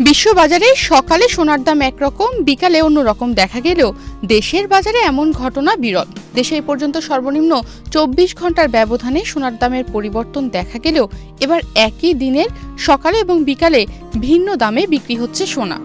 বিশ্ববাজারে সকালে সোনার দাম একরকম, বিকালে অন্যরকম দেখা গেলেও দেশের বাজারে এমন ঘটনা বিরল। দেশে এ পর্যন্ত সর্বনিম্ন 24 ঘন্টার ব্যবধানে সোনার দামের পরিবর্তন দেখা গেলেও এবার একই দিনের সকালে এবং বিকালে ভিন্ন দামে বিক্রি হচ্ছে সোনা।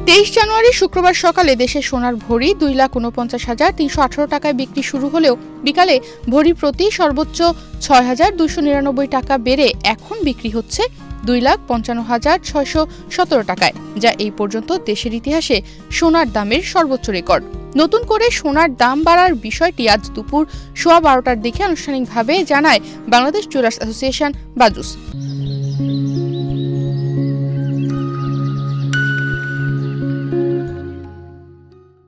23 জানুয়ারি শুক্রবার সকালে দেশে সোনার ভরি 2,49,318 টাকায় বিক্রি শুরু হলেও বিকালে ভরি প্রতি সর্বোচ্চ 6,299 টাকা বেড়ে এখন বিক্রি হচ্ছে 2,55,617 টাকায়, যা এই পর্যন্ত দেশের ইতিহাসে সোনার দামের সর্বোচ্চ রেকর্ড। নতুন করে সোনার দাম বাড়ার বিষয়টি আজ দুপুর 12:15টার দিকে আনুষ্ঠানিকভাবে জানায় বাংলাদেশ জুয়েলার্স অ্যাসোসিয়েশন বাজুস।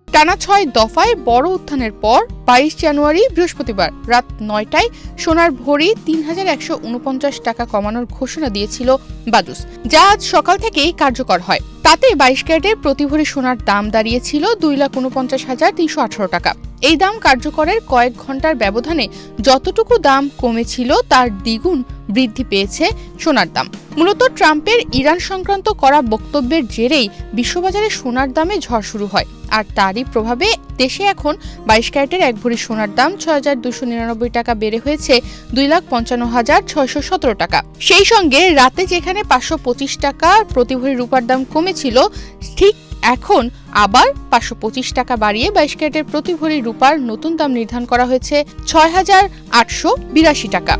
টানা 6 দফায় বড় উত্থানের পর 22 জানুয়ারি বৃহস্পতিবার রাত 9টায় সোনার ভরি 3,149 টাকা কমানোর ঘোষণা দিয়েছিল বাজুস, যা আজ সকাল থেকেই কার্যকর হয়। তাতে 22 ক্যারেটের প্রতি ভরি সোনার দাম দাঁড়িয়েছিল 2,49,318 টাকা। এই দাম কার্যকরের কয়েক ঘন্টার ব্যবধানে যতটুকু দাম কমেছিল তার দ্বিগুণ বৃদ্ধি পেয়েছে সোনার দাম। মূলত ট্রাম্পের ইরান সংক্রান্ত করা বক্তব্যের জেরেই বিশ্ববাজারে সোনার দামে ঝড় শুরু হয়, আর তারই প্রভাবে দেশে এখন 22 ক্যারেটের এক ভরি সোনার দাম 6,299 টাকা বেড়ে হয়েছে 2,55,617 টাকা। সেই সঙ্গে রাতে যেখানে 525 টাকা প্রতি ভরি রূপার দাম কমেছিল, ঠিক এখন আবার 525 টাকা বাড়িয়ে 22 ক্যারেটের প্রতি ভরি রূপার নতুন দাম নির্ধারণ করা হয়েছে 6,882 টাকা।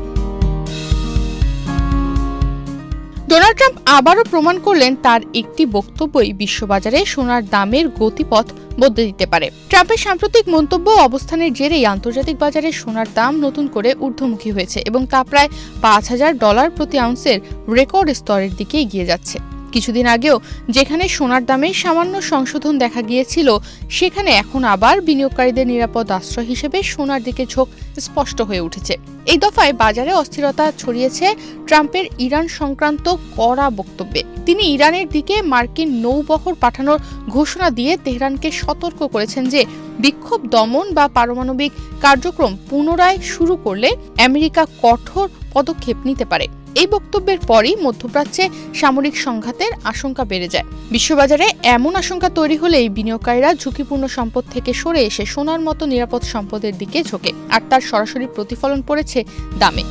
ডোনাল্ড ট্রাম্প আবারও প্রমাণ করলেন তার একটি বক্তব্যই বিশ্ববাজারে সোনার দামের গতিপথ বদলে দিতে পারে। ট্রাম্পের সাম্প্রতিক মন্তব্য অবস্থানের জেরেই আন্তর্জাতিক বাজারে সোনার দাম নতুন করে ঊর্ধ্বমুখী হয়েছে এবং তা প্রায় $5,000 প্রতি আউন্সের রেকর্ড স্তরের দিকে এগিয়ে যাচ্ছে। কিছুদিন আগেও যেখানে সোনার দামে সামান্য সংশোধন দেখা গিয়েছিল, সেখানে এখন আবার বিনিয়োগকারীদের নিরাপদ আশ্রয় হিসেবে সোনার দিকে ঝোঁক স্পষ্ট হয়ে উঠেছে। এই দফায় বাজারে অস্থিরতা ছড়িয়েছে ট্রাম্পের ইরান সংক্রান্ত কড়া বক্তব্যে। তিনি ইরানের দিকে মার্কিন নৌবহর পাঠানোর ঘোষণা দিয়ে তেহরানকে সতর্ক করেছেন যে বিক্ষোভ দমন বা পারমাণবিক কার্যক্রম পুনরায় শুরু করলে আমেরিকা কঠোর পদক্ষেপ নিতে পারে। এই বক্তব্যের পরই মধ্যপ্রাচ্যে সামরিক সংঘাতের আশঙ্কা বেড়ে যায়। বিশ্ববাজারে এমন আশঙ্কা তৈরি হলেই বিনিয়োগকারীরা ঝুঁকিপূর্ণ সম্পদ থেকে সরে এসে সোনার মতো নিরাপদ সম্পদের দিকে ঝোঁকে, আর তার সরাসরি প্রতিফলন পড়েছে দামে।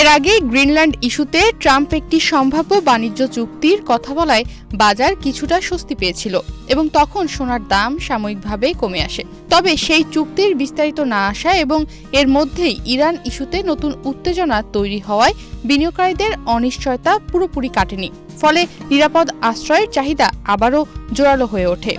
এর আগে গ্রিনল্যান্ড ইস্যুতে ট্রাম্প একটি সম্ভাব্য বাণিজ্য চুক্তির কথা বলায় বাজার কিছুটা স্বস্তি পেয়েছিল এবং তখন সোনার দাম সাময়িকভাবে কমে আসে। তবে সেই চুক্তির বিস্তারিত না আসা এবং এর মধ্যেই ইরান ইস্যুতে নতুন উত্তেজনা তৈরি হওয়ায় বিনিয়োগকারীদের অনিশ্চয়তা পুরোপুরি কাটেনি, ফলে নিরাপদ আশ্রয়ের চাহিদা আবারও জোরালো হয়ে ওঠে।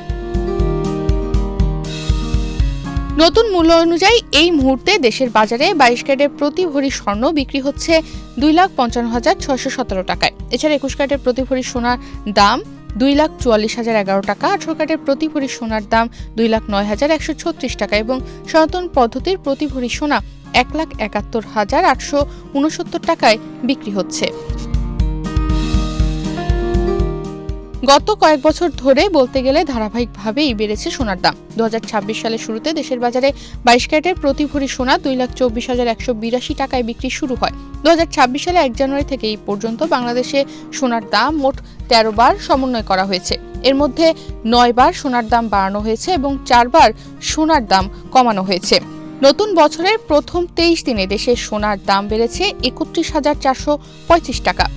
নতুন মূল্য অনুযায়ী এই মুহূর্তে দেশের বাজারে 22 ক্যারেটের প্রতি ভরি স্বর্ণ বিক্রি হচ্ছে 2,55,617 টাকায়। এছাড়া 21 ক্যারেটের প্রতি ভরি সোনার দাম 2,44,011 টাকা, 18 ক্যারেটের প্রতি ভরি সোনার দাম 2,09,136 টাকা এবং সনাতন পদ্ধতির প্রতি ভরি সোনা 1,71,869 টাকায় বিক্রি হচ্ছে। গত কয়েক বছর ধরে বলতে গেলে ধারাবাহিকভাবেই বেড়েছে সোনার দাম। 2026 সালের শুরুতে দেশের বাজারে 22 ক্যারেটের প্রতি ভরি সোনা 2,24,182 টাকায় বিক্রি শুরু হয়। 2026 সালে 1 জানুয়ারি থেকে এই পর্যন্ত বাংলাদেশে সোনার দাম মোট 13 বার সমন্বয় করা হয়েছে। এর মধ্যে 9 বার সোনার দাম বাড়ানো হয়েছে এবং 4 বার সোনার দাম কমানো হয়েছে। নতুন বছরের প্রথম 23 দিনে দেশের সোনার দাম বেড়েছে 31,435 টাকা।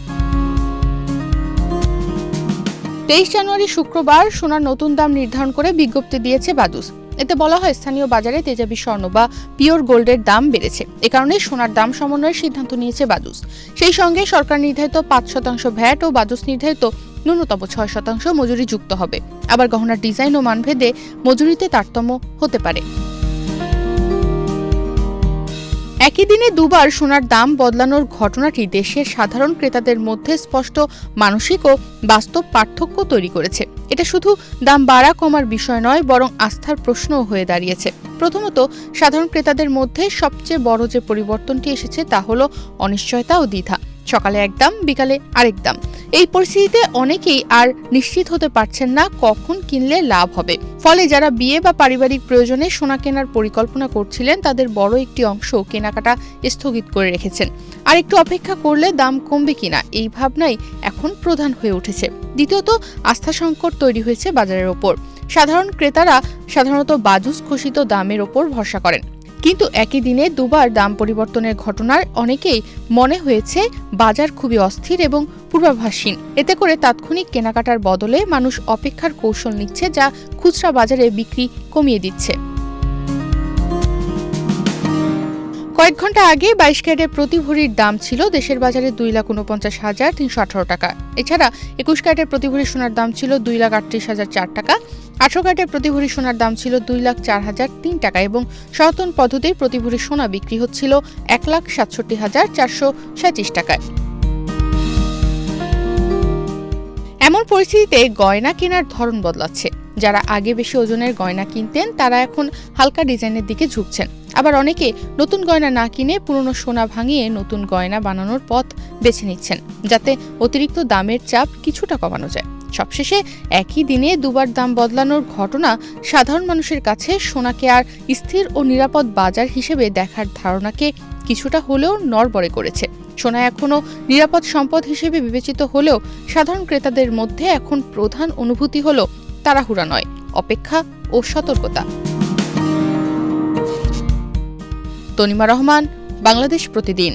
23 জানুয়ারি শুক্রবার সোনার নতুন দাম নির্ধারণ করে বিজ্ঞপ্তি দিয়েছে বাজুস। এতে বলা হয় স্থানীয় বাজারে তেজাবি স্বর্ণ বা পিওর গোল্ডের দাম বেড়েছে। এ কারণে সোনার দাম সমন্বয়ের সিদ্ধান্ত নিয়েছে বাজুস। সেই সঙ্গে সরকার নির্ধারিত 5% ভ্যাট ও বাজুস নির্ধারিত ন্যূনতম 6% মজুরি যুক্ত হবে। আবার গহনার ডিজাইন ও মানভেদে মজুরিতে তারতম্য হতে পারে। একই দিনে দুবার সোনার দাম বদলানোর ঘটনাটি দেশের সাধারণ ক্রেতাদের মধ্যে স্পষ্ট মানসিক ও বাস্তব পার্থক্য তৈরি করেছে। এটা শুধু দাম বাড়া কমার বিষয় নয়, বরং আস্থার প্রশ্নও হয়ে দাঁড়িয়েছে। প্রথমত, সাধারণ ক্রেতাদের মধ্যে সবচেয়ে বড় যে পরিবর্তনটি এসেছে তা হলো অনিশ্চয়তা ও দ্বিধা। সকালে এক দাম, বিকালে আরেক দাম। এই পরিস্থিতিতে অনেকেই আর নিশ্চিত হতে পারছেন না কখন কিনলে লাভ হবে। ফলে যারা বিয়ে বা পারিবারিক প্রয়োজনে সোনা কেনার পরিকল্পনা করছিলেন তাদের বড় একটি অংশ কেনাকাটা স্থগিত করে রেখেছেন। আর একটু অপেক্ষা করলে দাম কমবে কিনা এই ভাবনাই এখন প্রধান হয়ে উঠেছে। দ্বিতীয়ত, আস্থা সংকট তৈরি হয়েছে বাজারের ওপর। সাধারণ ক্রেতারা সাধারণত বাজুস ঘোষিত দামের ওপর ভরসা করেন, কিন্তু একই দিনে দুবার দাম পরিবর্তনের ঘটনার অনেকেই মনে হয়েছে বাজার খুবই অস্থির এবং পূর্বাভাসহীন। এতে করে তাৎক্ষণিক কেনাকাটার বদলে মানুষ অপেক্ষার কৌশল নিচ্ছে, যা খুচরা বাজারে বিক্রি কমিয়ে দিচ্ছে। কয়েক ঘন্টা আগে 22 ক্যারেটের প্রতি ভরির দাম ছিল দেশের বাজারে 2,49,318 টাকা। এছাড়া 21 ক্যারেটের প্রতি ভরি সোনার দাম ছিল 2,38,004 টাকা। 18 ক্যারেটের প্রতি ভরি সোনার দাম ছিল 2,04,003 টাকা এবং সনাতন পদ্ধতির প্রতি ভরি সোনা বিক্রি হচ্ছিল 1,67,437 টাকায়। এমন পরিস্থিতিতে গয়না কেনার ধরন বদলাচ্ছে। যারা আগে বেশি ওজনের গয়না কিনতেন তারা এখন হালকা ডিজাইনের দিকে ঝুঁকছেন। আবার অনেকে নতুন গয়না না কিনে পুরনো সোনা ভাঙিয়ে নতুন গয়না বানানোর পথ বেছে নিচ্ছেন, যাতে অতিরিক্ত দামের চাপ কিছুটা কমানো যায়। সবশেষে একই দিনে দুবার দাম বদলানোর ঘটনা সাধারণ মানুষের কাছে সোনাকে আর স্থির ও নিরাপদ বাজার হিসেবে দেখার ধারণাকে কিছুটা হলেও নড়বড়ে করেছে। সোনা এখনও নিরাপদ সম্পদ হিসেবে বিবেচিত হলেও সাধারণ ক্রেতাদের মধ্যে এখন প্রধান অনুভূতি হলো তাড়াহুড়া নয়, অপেক্ষা ও সতর্কতা। তনিমা রহমান, বাংলাদেশ প্রতিদিন।